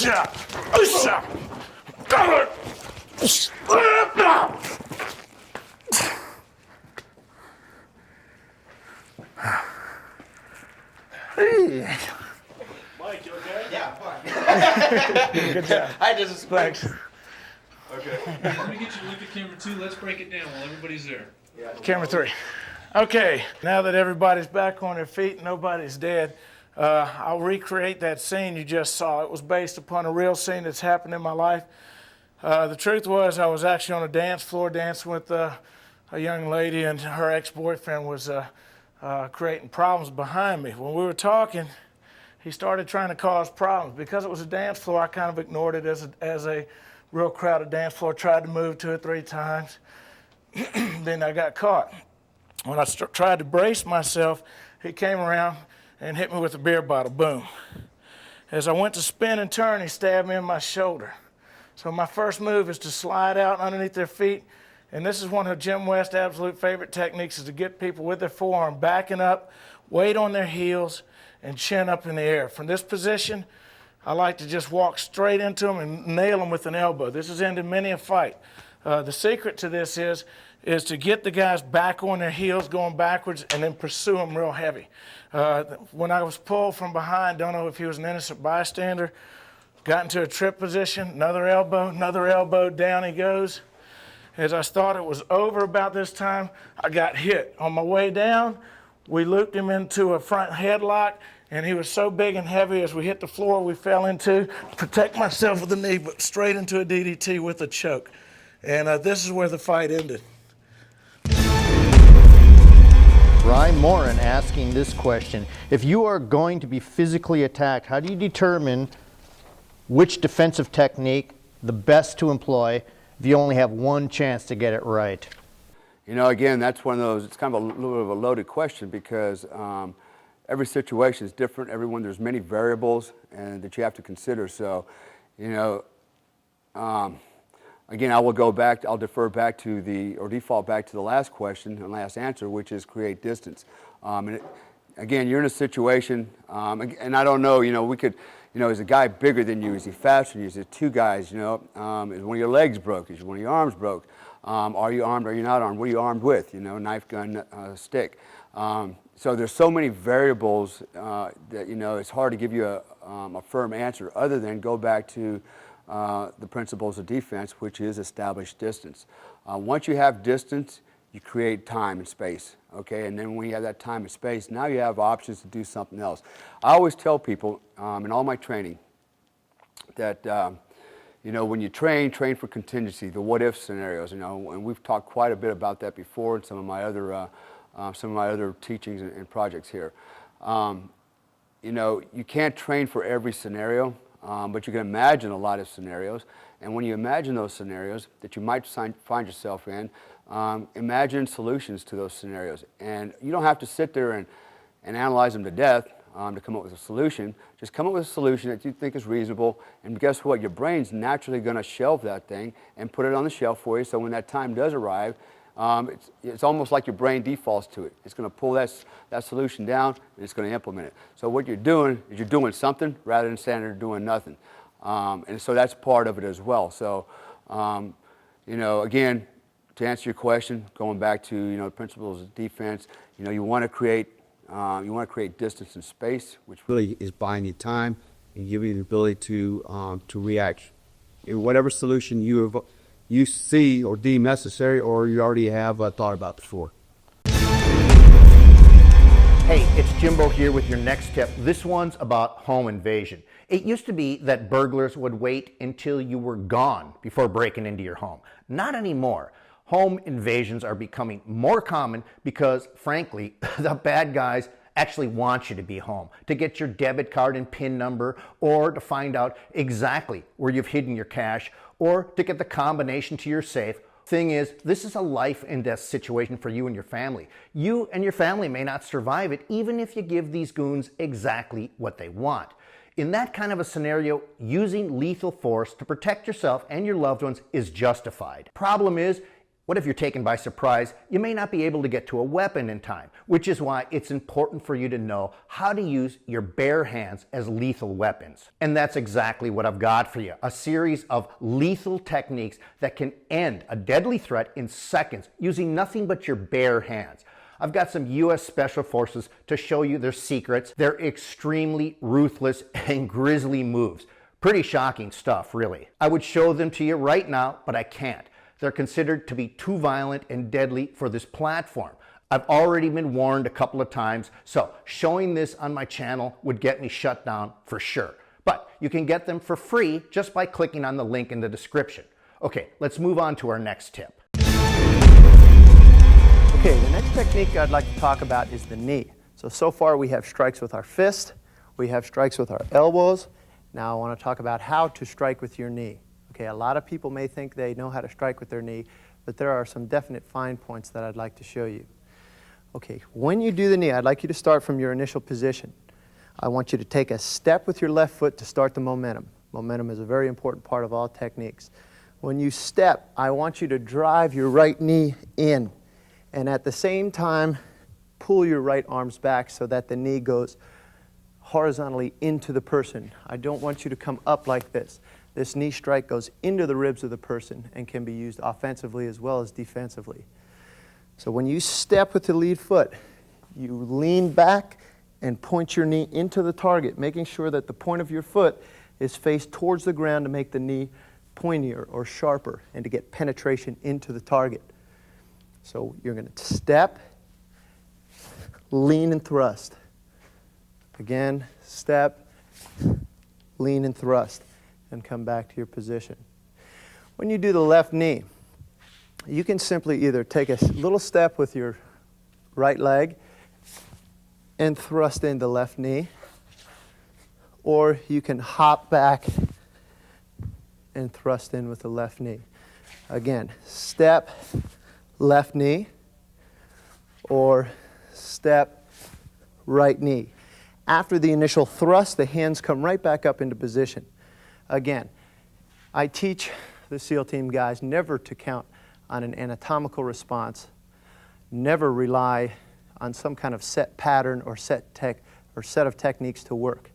Mike, you okay? Yeah, fine. Good job. I just Thanks. Okay. Let me get you to look at camera 2. Let's break it down while everybody's there. Yeah. Camera 3. Okay, now that everybody's back on their feet and nobody's dead, I'll recreate that scene you just saw. It was based upon a real scene that's happened in my life. The truth was I was actually on a dance floor dancing with a young lady, and her ex-boyfriend was creating problems behind me. When we were talking, he started trying to cause problems. Because it was a dance floor, I kind of ignored it as a real crowded dance floor, tried to move 2 or 3 times. Then I got caught. When I tried to brace myself, he came around and hit me with a beer bottle, boom. As I went to spin and turn, he stabbed me in my shoulder. So my first move is to slide out underneath their feet, and this is one of Jim West's absolute favorite techniques, is to get people with their forearm backing up, weight on their heels, and chin up in the air. From this position, I like to just walk straight into them and nail them with an elbow. This has ended many a fight. The secret to this is to get the guys back on their heels going backwards and then pursue them real heavy. When I was pulled from behind, don't know if he was an innocent bystander, got into a trip position, another elbow, down he goes. As I thought it was over about this time, I got hit. On my way down, we looped him into a front headlock, and he was so big and heavy as we hit the floor, we fell into, protect myself with the knee, but straight into a DDT with a choke. And this is where the fight ended. Ryan Morin asking this question: if you are going to be physically attacked, how do you determine which defensive technique the best to employ if you only have one chance to get it right? You know, again, that's one of those, it's kind of a little bit of a loaded question, because every situation is different. There's many variables and that you have to consider. So, you know, again, I'll defer back to default back to the last question and last answer, which is create distance. Again, you're in a situation, and I don't know, we could, is a guy bigger than you? Is he faster than you? Is it 2 guys, is one of your legs broke? Is one of your arms broke? Are you armed? Are you not armed? What are you armed with? Knife, gun, stick. So there's so many variables that, it's hard to give you a firm answer other than go back to the principles of defense, which is establish distance. Once you have distance, you create time and space, okay? And then when you have that time and space, now you have options to do something else. I always tell people in all my training that, when you train for contingency, the what-if scenarios, and we've talked quite a bit about that before in some of my other teachings and projects here. You can't train for every scenario, but you can imagine a lot of scenarios. And when you imagine those scenarios that you might find yourself in, imagine solutions to those scenarios. And you don't have to sit there and analyze them to death to come up with a solution. Just come up with a solution that you think is reasonable, and guess what? Your brain's naturally going to shelve that thing and put it on the shelf for you, so when that time does arrive, it's almost like your brain defaults to it. It's going to pull that solution down, and it's going to implement it. So what you're doing is you're doing something rather than standing there doing nothing. And so that's part of it as well. So, again, to answer your question, going back to the principles of defense, you want to create distance and space, which really is buying you time and giving you the ability to react. Whatever solution you see or deem necessary, or you already have thought about before. Hey, it's Jimbo here with your next tip. This one's about home invasion. It used to be that burglars would wait until you were gone before breaking into your home. Not anymore. Home invasions are becoming more common because, frankly, the bad guys actually want you to be home, to get your debit card and PIN number, or to find out exactly where you've hidden your cash, or to get the combination to your safe. Thing is, this is a life and death situation for you and your family. You and your family may not survive it, even if you give these goons exactly what they want. In that kind of a scenario, using lethal force to protect yourself and your loved ones is justified. Problem is, What if you're taken by surprise? You may not be able to get to a weapon in time, which is why it's important for you to know how to use your bare hands as lethal weapons. And that's exactly what I've got for you, a series of lethal techniques that can end a deadly threat in seconds using nothing but your bare hands. I've got some U.S. Special Forces to show you their secrets, their extremely ruthless and grisly moves. Pretty shocking stuff, really. I would show them to you right now, but I can't. They're considered to be too violent and deadly for this platform. I've already been warned a couple of times, so showing this on my channel would get me shut down for sure. But you can get them for free just by clicking on the link in the description. Okay, let's move on to our next tip. Okay, the next technique I'd like to talk about is the knee. So far we have strikes with our fist, we have strikes with our elbows. Now I want to talk about how to strike with your knee. Okay, a lot of people may think they know how to strike with their knee, but there are some definite fine points that I'd like to show you. Okay, when you do the knee, I'd like you to start from your initial position. I want you to take a step with your left foot to start the momentum. Momentum is a very important part of all techniques. When you step, I want you to drive your right knee in, and at the same time, pull your right arms back so that the knee goes horizontally into the person. I don't want you to come up like this. This knee strike goes into the ribs of the person and can be used offensively as well as defensively. So when you step with the lead foot, you lean back and point your knee into the target, making sure that the point of your foot is faced towards the ground to make the knee pointier or sharper and to get penetration into the target. So you're going to step, lean and thrust. Again, step, lean and thrust, and come back to your position. When you do the left knee, you can simply either take a little step with your right leg and thrust in the left knee, or you can hop back and thrust in with the left knee. Again, step, left knee, or step, right knee. After the initial thrust, the hands come right back up into position. Again, I teach the SEAL team guys never to count on an anatomical response, never rely on some kind of set pattern or set of techniques to work.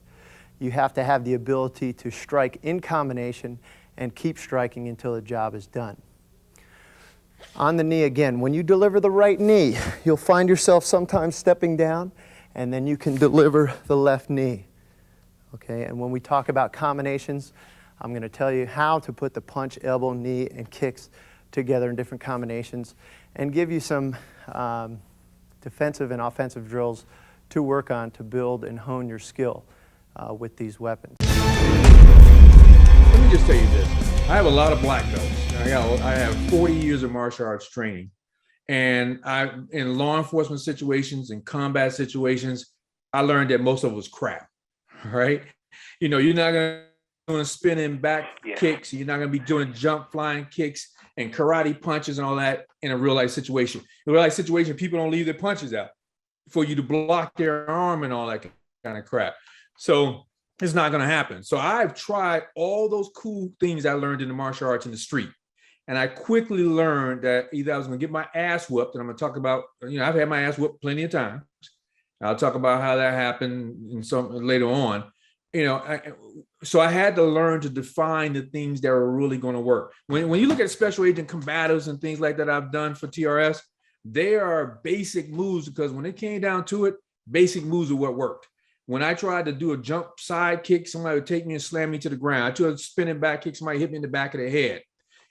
You have to have the ability to strike in combination and keep striking until the job is done. On the knee again, when you deliver the right knee, you'll find yourself sometimes stepping down, and then you can deliver the left knee. Okay, and when we talk about combinations, I'm going to tell you how to put the punch, elbow, knee, and kicks together in different combinations and give you some defensive and offensive drills to work on to build and hone your skill with these weapons. Let me just tell you this. I have a lot of black belts. I have 40 years of martial arts training. And in law enforcement situations and combat situations, I learned that most of it was crap, right? You know, you're not going to be doing spinning back kicks. You're not going to be doing jump flying kicks and karate punches and all that in a real life situation. In a real life situation, people don't leave their punches out for you to block their arm and all that kind of crap. So it's not going to happen. So I've tried all those cool things I learned in the martial arts in the street. And I quickly learned that either I was going to get my ass whooped, and I'm going to talk about, you know, I've had my ass whooped plenty of times. I'll talk about how that happened in some later on. You know, so I had to learn to define the things that were really going to work. When you look at special agent combatives and things like that I've done for TRS, they are basic moves because when it came down to it, basic moves are what worked. When I tried to do a jump side kick, somebody would take me and slam me to the ground. I tried a spinning back kick, somebody hit me in the back of the head.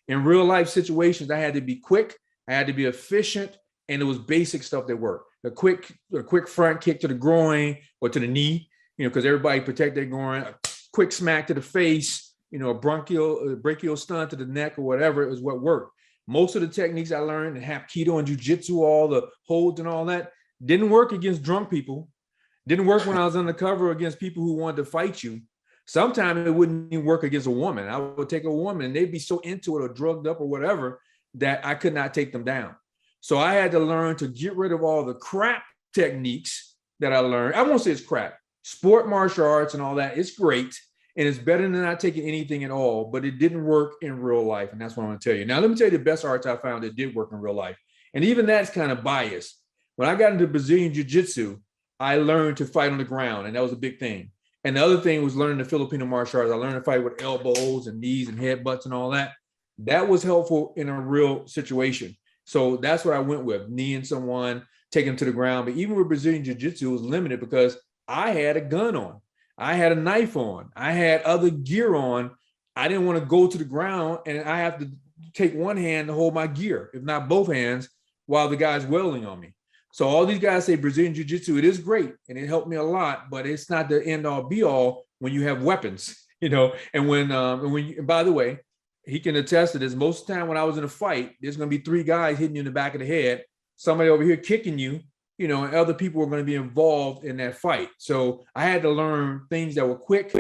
In real life situations, I had to be quick, I had to be efficient, and it was basic stuff that worked. A quick front kick to the groin or to the knee, you know, because everybody protect their groin. A quick smack to the face, you know, a brachial stun to the neck or whatever is what worked. Most of the techniques I learned in Hapkido and Jiu-Jitsu, all the holds and all that, didn't work against drunk people. Didn't work when I was undercover against people who wanted to fight you. Sometimes it wouldn't even work against a woman. I would take a woman and they'd be so into it or drugged up or whatever that I could not take them down. So I had to learn to get rid of all the crap techniques that I learned. I won't say it's crap. Sport martial arts and all that, it's great. and it's better than not taking anything at all, but it didn't work in real life. And that's what I'm going to tell you. Now, let me tell you the best arts I found that did work in real life. And even that's kind of biased. When I got into Brazilian Jiu-Jitsu, I learned to fight on the ground, and that was a big thing. And the other thing was learning the Filipino martial arts. I learned to fight with elbows and knees and headbutts and all that. That was helpful in a real situation. So that's what I went with, kneeing someone, taking them to the ground. But even with Brazilian Jiu-Jitsu, it was limited because I had a gun on. I had a knife on. I had other gear on. I didn't want to go to the ground, and I have to take one hand to hold my gear, if not both hands, while the guy's wailing on me. So all these guys say Brazilian Jiu-Jitsu, it is great, and it helped me a lot, but it's not the end-all be-all when you have weapons, you know. And and by the way, he can attest to this. Most of the time when I was in a fight, there's going to be 3 guys hitting you in the back of the head, somebody over here kicking you, you know, and other people were going to be involved in that fight. So I had to learn things that were quick,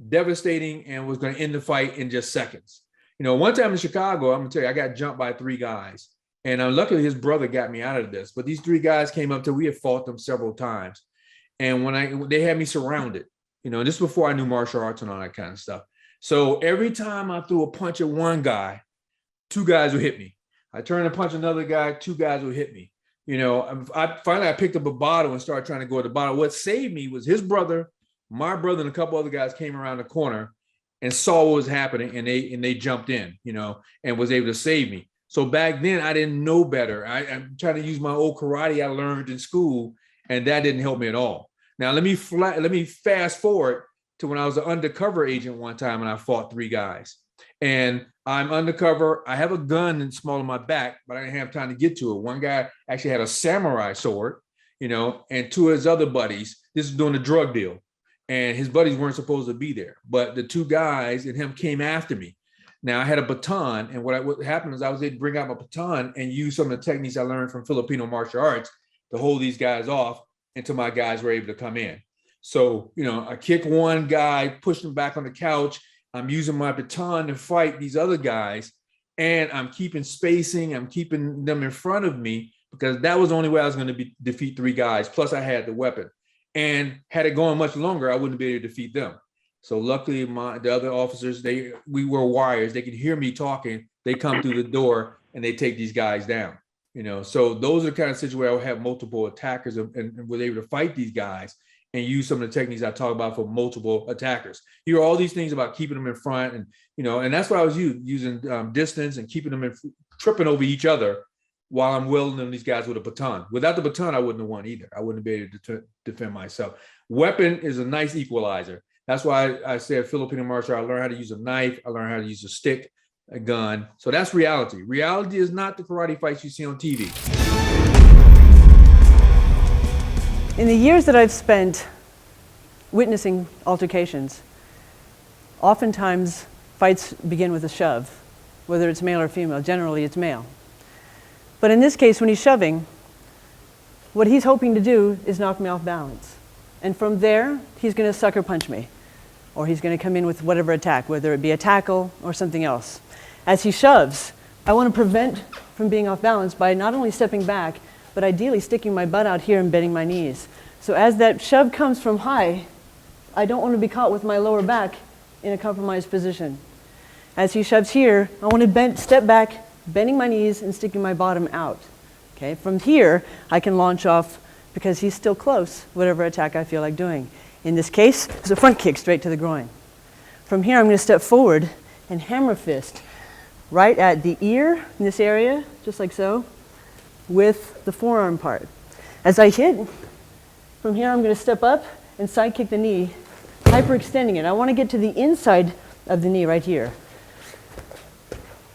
devastating, and was going to end the fight in just seconds. You know, one time in Chicago, I'm going to tell you, I got jumped by 3 guys. And luckily his brother got me out of this. But these 3 guys came up to, we had fought them several times. And when they had me surrounded, you know, this is before I knew martial arts and all that kind of stuff. So every time I threw a punch at one guy, 2 guys would hit me. I turned and punch another guy, 2 guys would hit me. You know, I picked up a bottle and started trying to go at the bottle. What saved me was his brother, my brother, and a couple other guys came around the corner and saw what was happening, and they jumped in, you know, and was able to save me. So back then I didn't know better. I'm trying to use my old karate I learned in school, and that didn't help me at all. Now let me fast forward to when I was an undercover agent one time, and I fought 3 guys. And I'm undercover. I have a gun and small on my back, but I didn't have time to get to it. One guy actually had a samurai sword, you know, and 2 of his other buddies, this is doing a drug deal. And his buddies weren't supposed to be there. But the 2 guys and him came after me. Now I had a baton, and what happened is I was able to bring out my baton and use some of the techniques I learned from Filipino martial arts to hold these guys off until my guys were able to come in. So, you know, I kicked one guy, pushed him back on the couch. I'm using my baton to fight these other guys, and I'm keeping spacing. I'm keeping them in front of me because that was the only way I was going to defeat 3 guys. Plus I had the weapon, and had it gone much longer, I wouldn't be able to defeat them. So luckily the other officers, we were wires. They could hear me talking. They come through the door and they take these guys down, you know? So those are the kind of situations where I would have multiple attackers and was able to fight these guys and use some of the techniques I talk about for multiple attackers. You hear all these things about keeping them in front, and, you know, and that's what I was using distance and keeping them tripping over each other while I'm wielding these guys with a baton. Without the baton, I wouldn't have won either. I wouldn't be able to defend myself. Weapon is a nice equalizer. That's why I said Filipino martial art. I learned how to use a knife. I learned how to use a stick, a gun. So that's reality. Reality is not the karate fights you see on TV. In the years that I've spent witnessing altercations, oftentimes fights begin with a shove, whether it's male or female. Generally, it's male. But in this case, when he's shoving, what he's hoping to do is knock me off balance. And from there, he's going to sucker punch me, or he's going to come in with whatever attack, whether it be a tackle or something else. As he shoves, I want to prevent from being off balance by not only stepping back, but ideally sticking my butt out here and bending my knees. So as that shove comes from high, I don't want to be caught with my lower back in a compromised position. As he shoves here, I want to step back, bending my knees and sticking my bottom out. Okay? From here, I can launch off because he's still close, whatever attack I feel like doing. In this case, it's a front kick straight to the groin. From here, I'm going to step forward and hammer fist right at the ear in this area, just like so, with the forearm part. As I hit, from here, I'm going to step up and side kick the knee, hyperextending it. I want to get to the inside of the knee right here.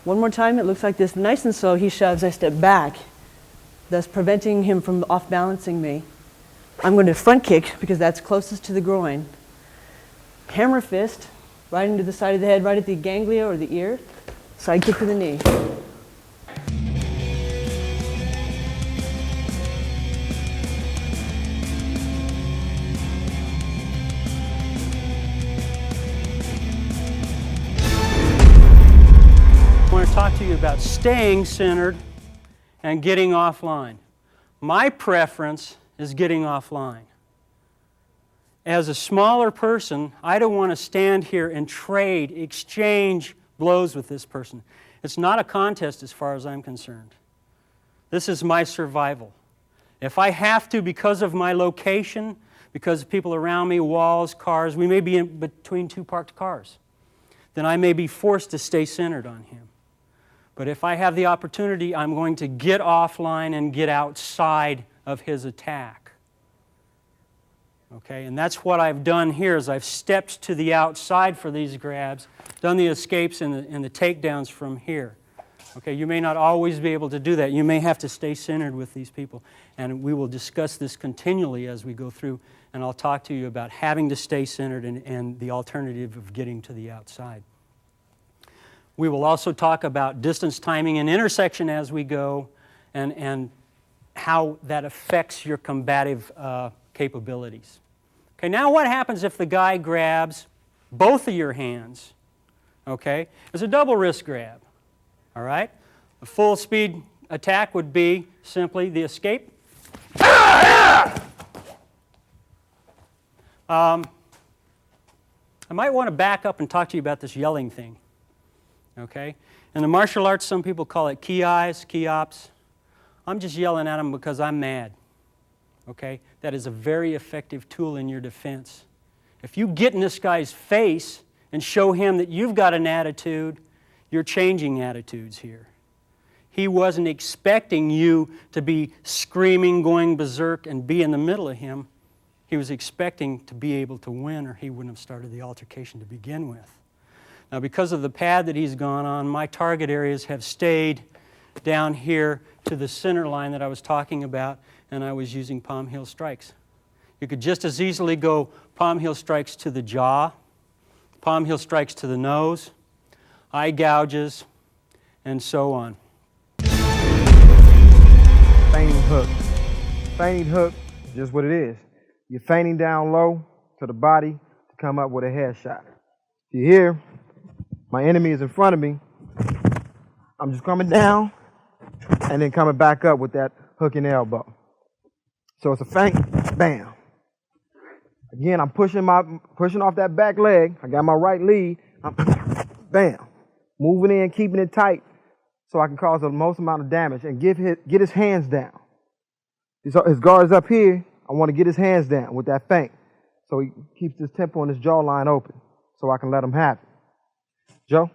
One more time, it looks like this. Nice and slow, he shoves, I step back, thus preventing him from off-balancing me. I'm going to front kick because that's closest to the groin. Hammer fist, right into the side of the head, right at the ganglia or the ear. Side kick to the knee. I want to talk to you about staying centered and getting offline. My preference is getting offline. as a smaller person, I don't want to stand here and exchange blows with this person. It's not a contest as far as I'm concerned. This is my survival. If I have to, because of my location, because of people around me, walls, cars, we may be in between two parked cars, then I may be forced to stay centered on him. But if I have the opportunity, I'm going to get offline and get outside of his attack. Okay, and that's what I've done here is I've stepped to the outside for these grabs, done the escapes and the takedowns from here. Okay, you may not always be able to do that. You may have to stay centered with these people. And we will discuss this continually as we go through, and I'll talk to you about having to stay centered and the alternative of getting to the outside. We will also talk about distance, timing, and intersection as we go, and how that affects your combative capabilities. Okay, now what happens if the guy grabs both of your hands? Okay, it's a double wrist grab. All right, a full speed attack would be simply the escape. I might want to back up and talk to you about this yelling thing. Okay, in the martial arts, some people call it ki-eyes, ki-ops. I'm just yelling at them because I'm mad. Okay, that is a very effective tool in your defense. If you get in this guy's face and show him that you've got an attitude, you're changing attitudes here. He wasn't expecting you to be screaming, going berserk, and be in the middle of him. He was expecting to be able to win, or he wouldn't have started the altercation to begin with. Now, because of the pad that he's gone on, my target areas have stayed down here to the center line that I was talking about, and I was using palm heel strikes. You could just as easily go palm heel strikes to the jaw, palm heel strikes to the nose, eye gouges, and so on. Feigning hook. Feigning hook is just what it is. You're feigning down low to the body to come up with a headshot. You hear, my enemy is in front of me. I'm just coming down and then coming back up with that hook and elbow. So it's a feint, bam. Again, I'm pushing off that back leg. I got my right lead. Bam. Moving in, keeping it tight so I can cause the most amount of damage and get his hands down. His guard's up here. I want to get his hands down with that feint so he keeps his temple and his jawline open so I can let him have it. Joe?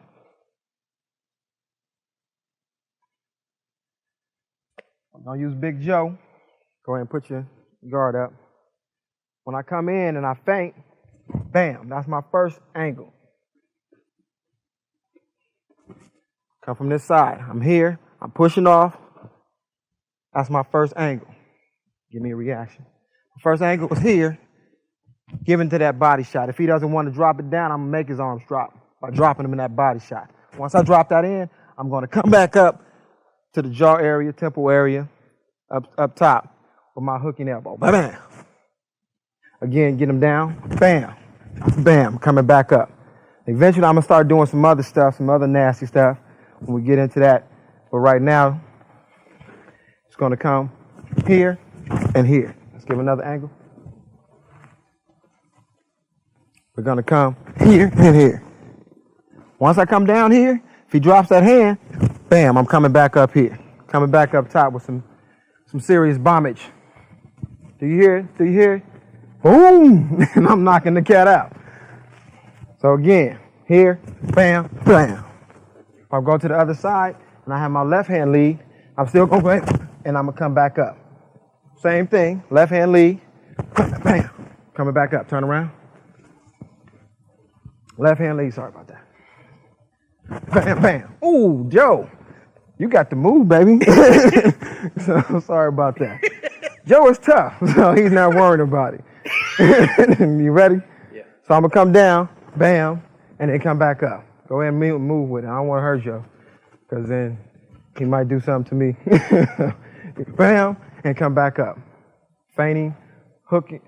I'm going to use Big Joe. Go ahead and put your guard up. When I come in and I feint, bam, that's my first angle. Come from this side. I'm here. I'm pushing off. That's my first angle. Give me a reaction. The first angle was here, giving to that body shot. If he doesn't want to drop it down, I'm going to make his arms drop by dropping him in that body shot. Once I drop that in, I'm going to come back up to the jaw area, temple area, up top with my hooking elbow. Bam! Again, get him down. Bam! Bam! Coming back up. Eventually, I'm going to start doing some other stuff, some other nasty stuff when we get into that. But right now, it's going to come here and here. Let's give another angle. We're going to come here and here. Once I come down here, if he drops that hand, bam, I'm coming back up here. Coming back up top with some serious bombage. Do you hear it? Do you hear it? Boom! And I'm knocking the cat out. So again, here, bam, bam. If I go to the other side and I have my left hand lead, I'm still going to go ahead and I'm going to come back up. Same thing, left hand lead, bam, coming back up, turn around. Left hand lead, sorry about that. Bam, bam. Ooh, Joe, you got the move, baby. So sorry about that. Joe is tough, so he's not worried about it. You ready? Yeah. So I'm going to come down, bam, and then come back up. Go ahead and move with it. I don't want to hurt Joe, because then he might do something to me. Bam, and come back up. Feinting, hooking,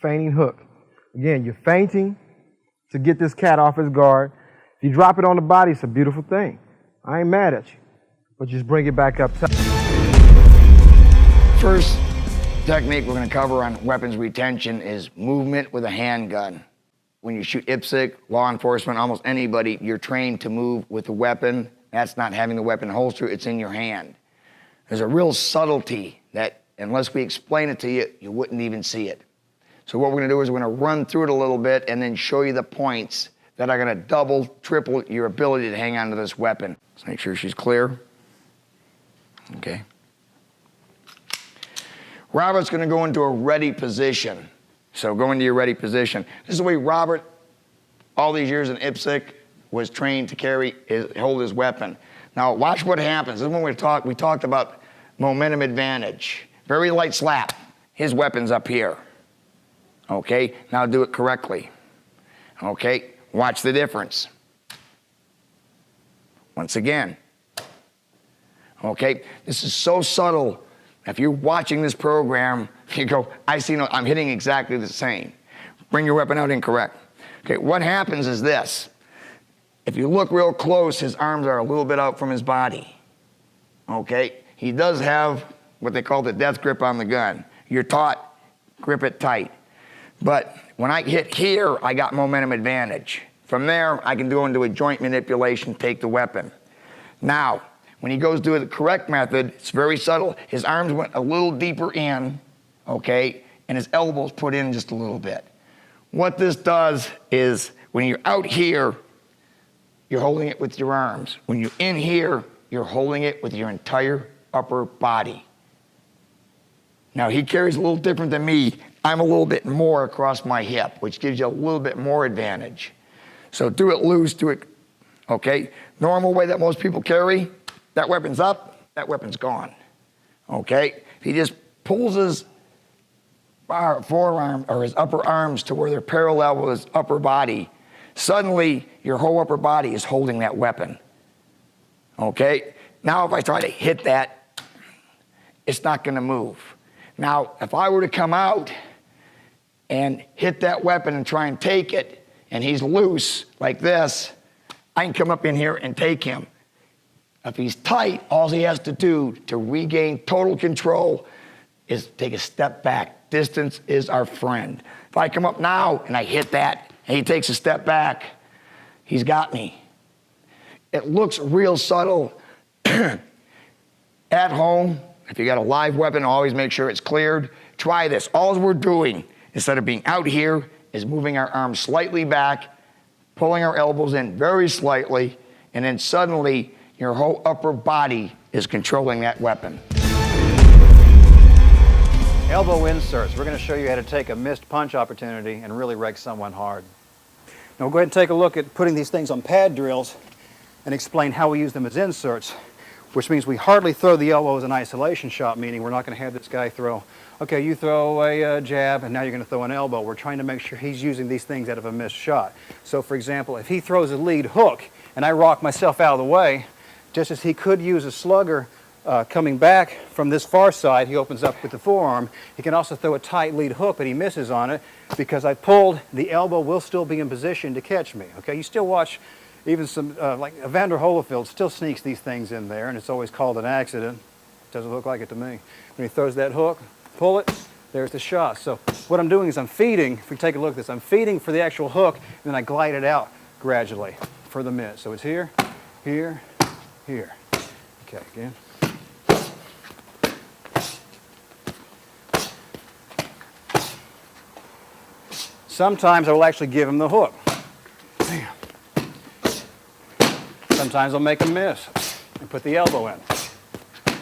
feigning hook. Again, you're feinting to get this cat off his guard. If you drop it on the body, it's a beautiful thing. I ain't mad at you, but just bring it back up top. First, technique we're going to cover on weapons retention is movement with a handgun. When you shoot IPSC, law enforcement, almost anybody, you're trained to move with a weapon. That's not having the weapon holster, it's in your hand. There's a real subtlety that unless we explain it to you, you wouldn't even see it. So what we're going to do is we're going to run through it a little bit and then show you the points that are going to double, triple your ability to hang on to this weapon. Let's make sure she's clear. Okay. Robert's going to go into a ready position. So go into your ready position. This is the way Robert, all these years in IPSC, was trained to hold his weapon. Now watch what happens. This is when we talked about momentum advantage. Very light slap. His weapon's up here. Okay, now do it correctly. Okay, watch the difference. Once again. Okay, this is so subtle. If you're watching this program, you go, I'm hitting exactly the same. Bring your weapon out incorrect. Okay, what happens is this. If you look real close, his arms are a little bit out from his body. Okay, he does have what they call the death grip on the gun. You're taught, grip it tight. But when I hit here, I got momentum advantage. From there, I can go into a joint manipulation, take the weapon. Now, when he goes to the correct method, it's very subtle. His arms went a little deeper in, okay, and his elbows put in just a little bit. What this does is when you're out here, you're holding it with your arms. When you're in here, you're holding it with your entire upper body. Now, he carries a little different than me. I'm a little bit more across my hip, which gives you a little bit more advantage. So do it loose, do it, okay? Normal way that most people carry, that weapon's up, that weapon's gone, okay? If he just pulls his forearm or his upper arms to where they're parallel with his upper body, suddenly your whole upper body is holding that weapon, okay? Now if I try to hit that, it's not gonna move. Now, if I were to come out and hit that weapon and try and take it, and he's loose like this, I can come up in here and take him. If he's tight, all he has to do to regain total control is take a step back. Distance is our friend. If I come up now and I hit that, and he takes a step back, he's got me. It looks real subtle. At home, if you got a live weapon, always make sure it's cleared. Try this. All we're doing, instead of being out here, is moving our arms slightly back, pulling our elbows in very slightly, and then suddenly your whole upper body is controlling that weapon. Elbow inserts. We're going to show you how to take a missed punch opportunity and really wreck someone hard. Now we'll go ahead and take a look at putting these things on pad drills and explain how we use them as inserts, which means we hardly throw the elbow as an isolation shot, meaning we're not going to have this guy throw, okay, you throw a jab and now you're going to throw an elbow. We're trying to make sure he's using these things out of a missed shot. So for example, if he throws a lead hook and I rock myself out of the way, just as he could use a slugger coming back from this far side, he opens up with the forearm. He can also throw a tight lead hook, but he misses on it because I pulled, the elbow will still be in position to catch me. Okay, you still watch even some, like Evander Holyfield still sneaks these things in there, and it's always called an accident. Doesn't look like it to me. When he throws that hook, pull it, there's the shot. So what I'm doing is I'm feeding, if we take a look at this, I'm feeding for the actual hook, and then I glide it out gradually for the miss. So it's here, here, here. Okay, again. Sometimes I will actually give him the hook. Bam. Sometimes I'll make him miss and put the elbow in.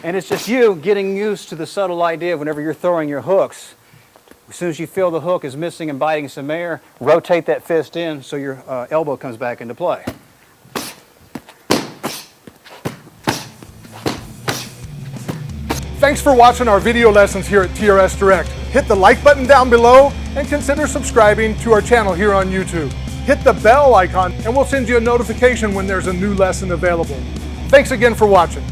And it's just you getting used to the subtle idea of whenever you're throwing your hooks, as soon as you feel the hook is missing and biting some air, rotate that fist in so your elbow comes back into play. Thanks for watching our video lessons here at TRS Direct. Hit the like button down below and consider subscribing to our channel here on YouTube. Hit the bell icon and we'll send you a notification when there's a new lesson available. Thanks again for watching.